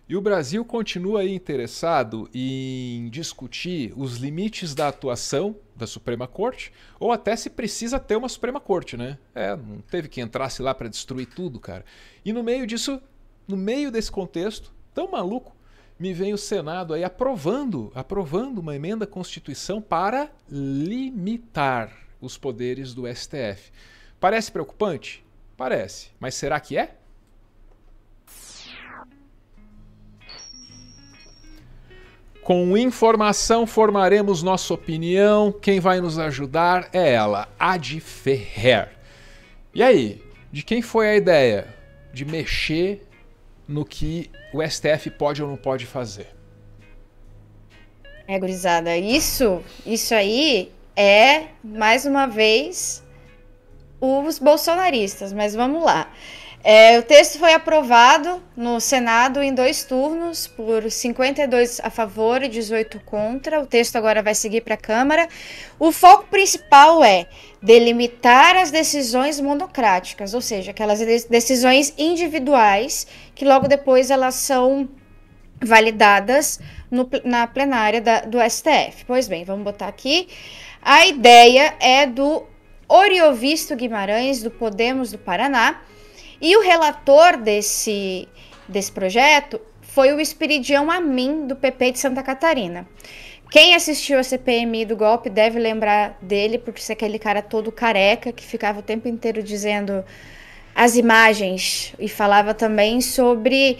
E o Brasil continua aí interessado em discutir os limites da atuação da Suprema Corte, ou até se precisa ter uma Suprema Corte, né? Não teve que entrasse lá para destruir tudo, cara. E no meio disso, no meio desse contexto tão maluco, me vem o Senado aí aprovando uma emenda à Constituição para limitar os poderes do STF. Parece preocupante? Parece. Mas será que é? Com informação formaremos nossa opinião. Quem vai nos ajudar é ela, Adi Ferrer. E aí, de quem foi a ideia de mexer no que o STF pode ou não pode fazer? Gurizada, isso aí é, mais uma vez, os bolsonaristas, mas vamos lá. O texto foi aprovado no Senado em 2 turnos, por 52 a favor e 18 contra. O texto agora vai seguir para a Câmara. O foco principal é delimitar as decisões monocráticas, ou seja, aquelas decisões individuais que logo depois elas são validadas na plenária do STF. Pois bem, vamos botar aqui. A ideia é do Oriovisto Guimarães, do Podemos do Paraná, e o relator desse projeto foi o Esperidião Amin, do PP de Santa Catarina. Quem assistiu a CPMI do golpe deve lembrar dele, por ser aquele cara todo careca, que ficava o tempo inteiro dizendo as imagens, e falava também sobre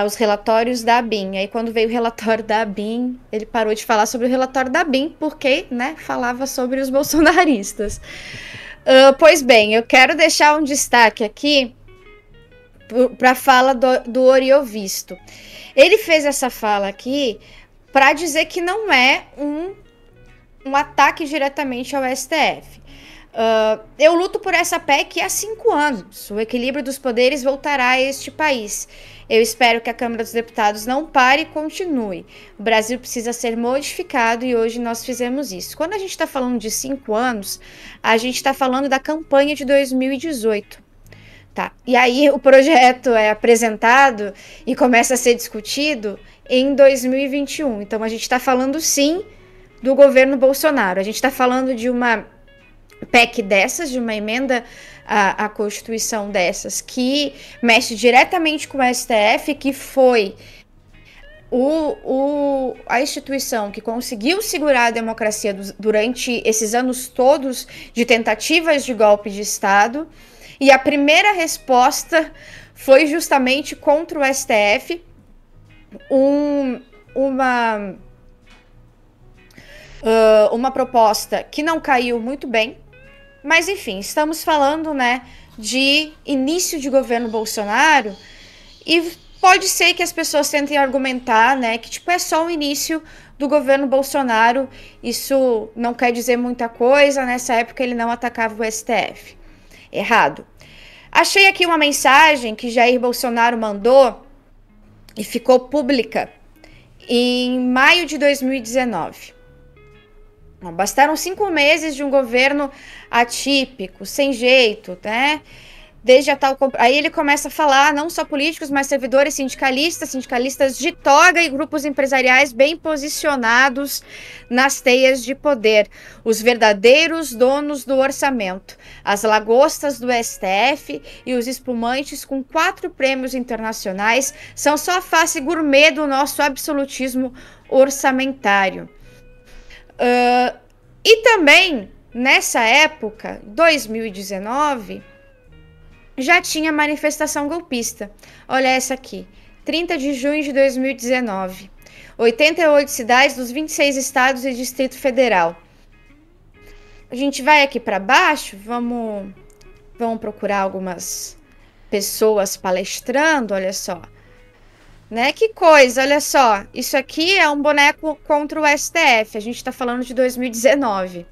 os relatórios da ABIN. Aí quando veio o relatório da ABIN, ele parou de falar sobre o relatório da ABIN, porque, né, falava sobre os bolsonaristas. Pois bem, eu quero deixar um destaque aqui para a fala do Oriovisto. Ele fez essa fala aqui para dizer que não é um ataque diretamente ao STF. Eu luto por essa PEC há 5 anos. O equilíbrio dos poderes voltará a este país. Eu espero que a Câmara dos Deputados não pare e continue. O Brasil precisa ser modificado e hoje nós fizemos isso. Quando a gente está falando de 5 anos, a gente está falando da campanha de 2018. Tá. E aí o projeto é apresentado e começa a ser discutido em 2021. Então a gente está falando sim do governo Bolsonaro. A gente está falando de uma PEC dessas, de uma emenda à Constituição dessas, que mexe diretamente com o STF, que foi a instituição que conseguiu segurar a democracia durante esses anos todos de tentativas de golpe de Estado. E a primeira resposta foi justamente contra o STF, uma proposta que não caiu muito bem. Mas, enfim, estamos falando, né, de início de governo Bolsonaro, e pode ser que as pessoas tentem argumentar, né, que tipo, é só o início do governo Bolsonaro, isso não quer dizer muita coisa, nessa época ele não atacava o STF. Errado. Achei aqui uma mensagem que Jair Bolsonaro mandou e ficou pública em maio de 2019. Bastaram 5 meses de um governo atípico, sem jeito, né? Desde a tal... Aí ele começa a falar, não só políticos, mas servidores sindicalistas de toga e grupos empresariais bem posicionados nas teias de poder. Os verdadeiros donos do orçamento. As lagostas do STF e os espumantes com 4 prêmios internacionais são só a face gourmet do nosso absolutismo orçamentário. E também, nessa época, 2019, já tinha manifestação golpista. Olha essa aqui, 30 de junho de 2019. 88 cidades dos 26 estados e Distrito Federal. A gente vai aqui para baixo, vamos procurar algumas pessoas palestrando, olha só. Né? Que coisa, olha só, isso aqui é um boneco contra o STF, a gente tá falando de 2019,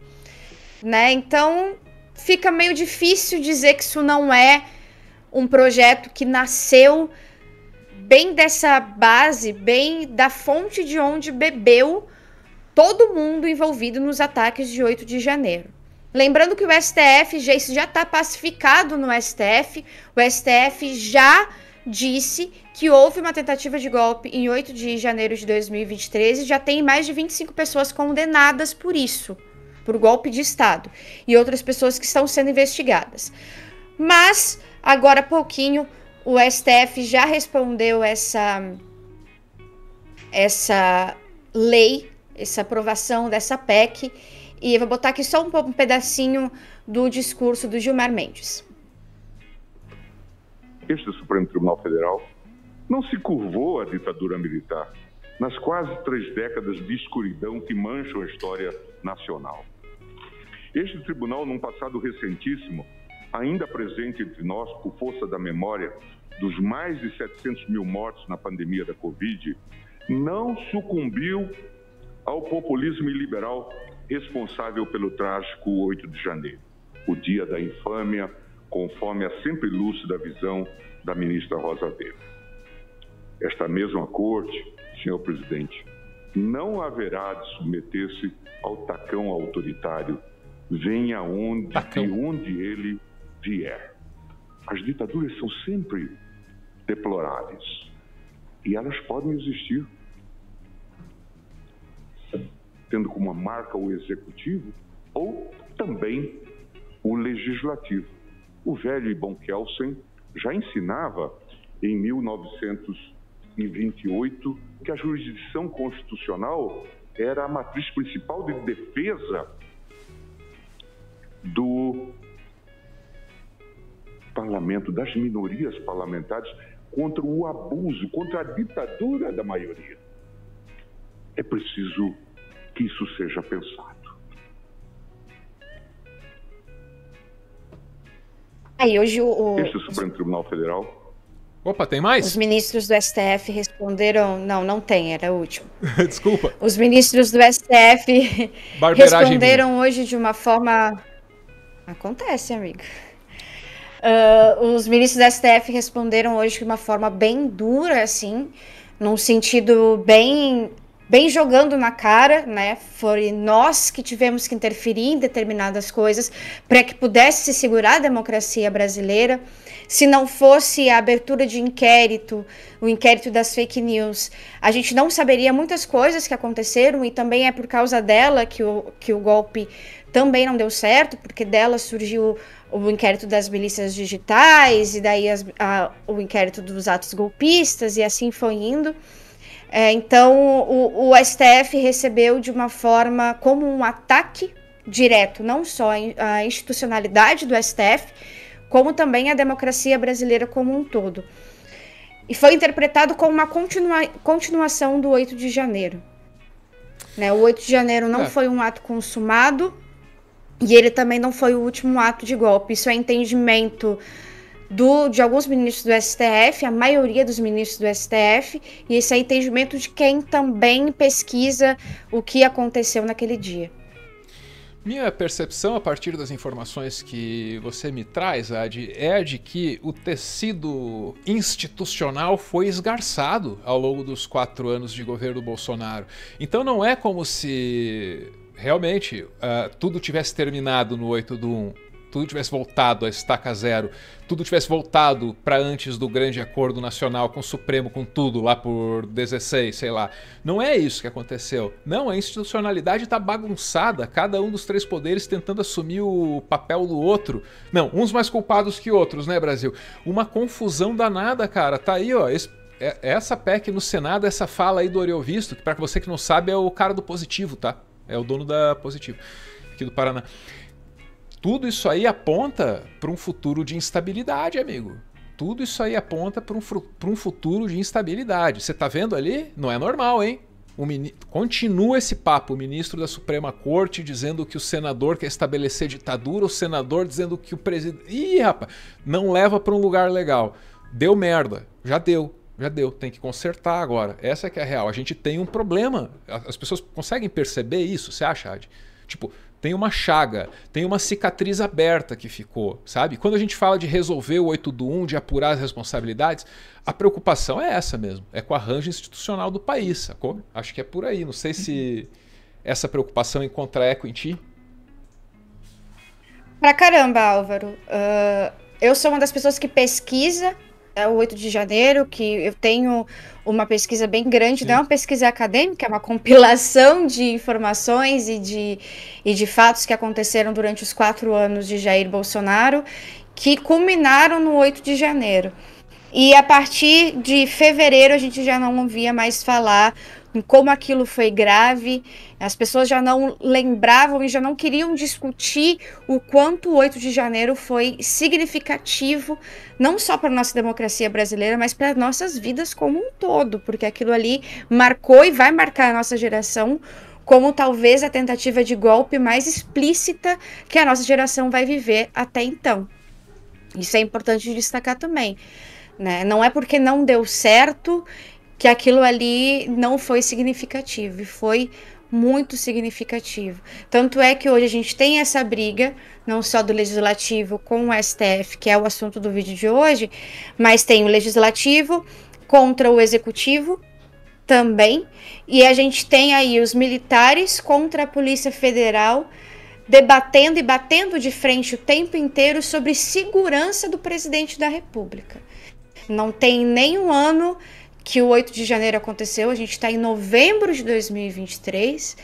né? Então fica meio difícil dizer que isso não é um projeto que nasceu bem dessa base, bem da fonte de onde bebeu todo mundo envolvido nos ataques de 8 de janeiro. Lembrando que o STF, isso já está pacificado no STF, o STF já disse que houve uma tentativa de golpe em 8 de janeiro de 2023 e já tem mais de 25 pessoas condenadas por isso, por golpe de Estado, e outras pessoas que estão sendo investigadas. Mas, agora há pouquinho, o STF já respondeu essa lei, essa aprovação dessa PEC, e eu vou botar aqui só um pedacinho do discurso do Gilmar Mendes. Este Supremo Tribunal Federal não se curvou à ditadura militar nas quase 3 décadas de escuridão que mancham a história nacional. Este tribunal, num passado recentíssimo, ainda presente entre nós por força da memória dos mais de 700 mil mortos na pandemia da Covid, não sucumbiu ao populismo iliberal responsável pelo trágico 8 de janeiro, o dia da infâmia, conforme a sempre lúcida visão da ministra Rosa Weber. Esta mesma corte, senhor presidente, não haverá de submeter-se ao tacão autoritário, venha de onde ele vier. As ditaduras são sempre deploráveis e elas podem existir, tendo como marca o executivo ou também o legislativo. O velho e bom Kelsen já ensinava em 1928 que a jurisdição constitucional era a matriz principal de defesa do parlamento, das minorias parlamentares, contra o abuso, contra a ditadura da maioria. É preciso que isso seja pensado. Aí hoje Este Supremo Tribunal Federal... Opa, tem mais? Os ministros do STF responderam... Não tem, era o último. Desculpa. Os ministros do STF responderam hoje de uma forma... Acontece, amigo. Os ministros do STF responderam hoje de uma forma bem dura, assim, num sentido bem jogando na cara, né? Foi nós que tivemos que interferir em determinadas coisas para que pudesse se segurar a democracia brasileira. Se não fosse a abertura de inquérito, o inquérito das fake news, a gente não saberia muitas coisas que aconteceram, e também é por causa dela que o golpe também não deu certo, porque dela surgiu o inquérito das milícias digitais, e daí o inquérito dos atos golpistas, e assim foi indo. Então, o STF recebeu de uma forma como um ataque direto, não só a institucionalidade do STF, como também a democracia brasileira como um todo. E foi interpretado como uma continuação do 8 de janeiro. Né? O 8 de janeiro não foi um ato consumado, e ele também não foi o último ato de golpe. Isso é entendimento de alguns ministros do STF, a maioria dos ministros do STF, e esse é entendimento de quem também pesquisa o que aconteceu naquele dia. Minha percepção, a partir das informações que você me traz, Adi, é de que o tecido institucional foi esgarçado ao longo dos 4 anos de governo Bolsonaro. Então não é como se realmente tudo tivesse terminado no 8/1, tudo tivesse voltado a estaca zero, tudo tivesse voltado para antes do grande acordo nacional com o Supremo, com tudo, lá por 16, sei lá. Não é isso que aconteceu. Não, a institucionalidade está bagunçada, cada um dos 3 poderes tentando assumir o papel do outro. Não, uns mais culpados que outros, né, Brasil? Uma confusão danada, cara. Tá aí, ó, essa PEC no Senado, essa fala aí do Ariovisto, que para você que não sabe é o cara do Positivo, tá? É o dono da Positivo, aqui do Paraná. Tudo isso aí aponta para um futuro de instabilidade, amigo. Tudo isso aí aponta para um futuro de instabilidade. Você tá vendo ali? Não é normal, hein? Continua esse papo, o ministro da Suprema Corte dizendo que o senador quer estabelecer ditadura, o senador dizendo que o presidente... Ih, rapaz, não leva para um lugar legal. Deu merda, já deu. Tem que consertar agora. Essa é que é a real. A gente tem um problema. As pessoas conseguem perceber isso, você acha, Adi? Tipo, tem uma chaga, tem uma cicatriz aberta que ficou, sabe? Quando a gente fala de resolver o 8/1, de apurar as responsabilidades, a preocupação é essa mesmo, é com o arranjo institucional do país, sacou? Acho que é por aí, não sei se essa preocupação encontra eco em ti. Pra caramba, Álvaro. Eu sou uma das pessoas que pesquisa é o 8 de janeiro, que eu tenho uma pesquisa bem grande, não é uma pesquisa acadêmica, é uma compilação de informações e de fatos que aconteceram durante os 4 anos de Jair Bolsonaro, que culminaram no 8 de janeiro. E a partir de fevereiro a gente já não ouvia mais falar em como aquilo foi grave, as pessoas já não lembravam e já não queriam discutir o quanto o 8 de janeiro foi significativo, não só para a nossa democracia brasileira, mas para nossas vidas como um todo, porque aquilo ali marcou e vai marcar a nossa geração como talvez a tentativa de golpe mais explícita que a nossa geração vai viver até então. Isso é importante destacar também, né? Não é porque não deu certo que aquilo ali não foi significativo, e foi muito significativo. Tanto é que hoje a gente tem essa briga, não só do Legislativo com o STF, que é o assunto do vídeo de hoje, mas tem o Legislativo contra o Executivo também, e a gente tem aí os militares contra a Polícia Federal, debatendo e batendo de frente o tempo inteiro sobre segurança do presidente da República. Não tem nem um ano que o 8 de janeiro aconteceu, a gente está em novembro de 2023,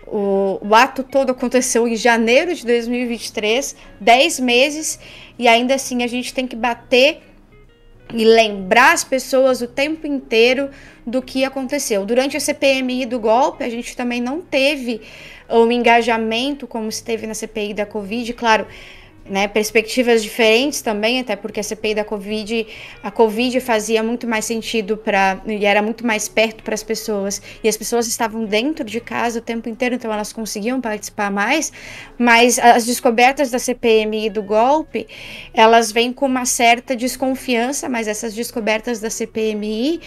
o ato todo aconteceu em janeiro de 2023, 10 meses, e ainda assim a gente tem que bater e lembrar as pessoas o tempo inteiro do que aconteceu. Durante a CPMI do golpe, a gente também não teve um engajamento como se teve na CPI da Covid, claro, né, perspectivas diferentes também, até porque a CPI da Covid, a Covid fazia muito mais sentido e era muito mais perto para as pessoas, e as pessoas estavam dentro de casa o tempo inteiro, então elas conseguiam participar mais, mas as descobertas da CPMI do golpe, elas vêm com uma certa desconfiança, mas essas descobertas da CPMI,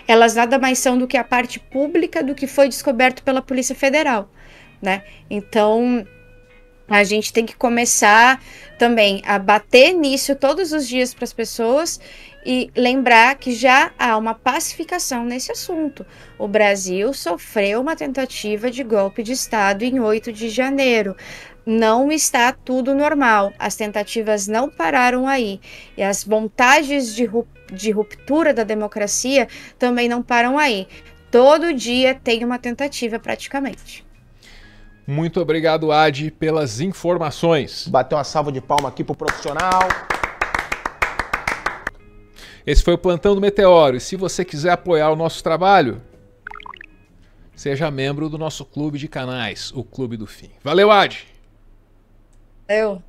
elas nada mais são do que a parte pública do que foi descoberto pela Polícia Federal, né? Então a gente tem que começar também a bater nisso todos os dias para as pessoas e lembrar que já há uma pacificação nesse assunto. O Brasil sofreu uma tentativa de golpe de Estado em 8 de janeiro. Não está tudo normal. As tentativas não pararam aí. E as vontades de ruptura da democracia também não param aí. Todo dia tem uma tentativa praticamente. Muito obrigado, Adi, pelas informações. Bateu uma salva de palma aqui pro profissional. Esse foi o Plantão do Meteoro. E se você quiser apoiar o nosso trabalho, seja membro do nosso clube de canais, o Clube do Fim. Valeu, Adi! Eu.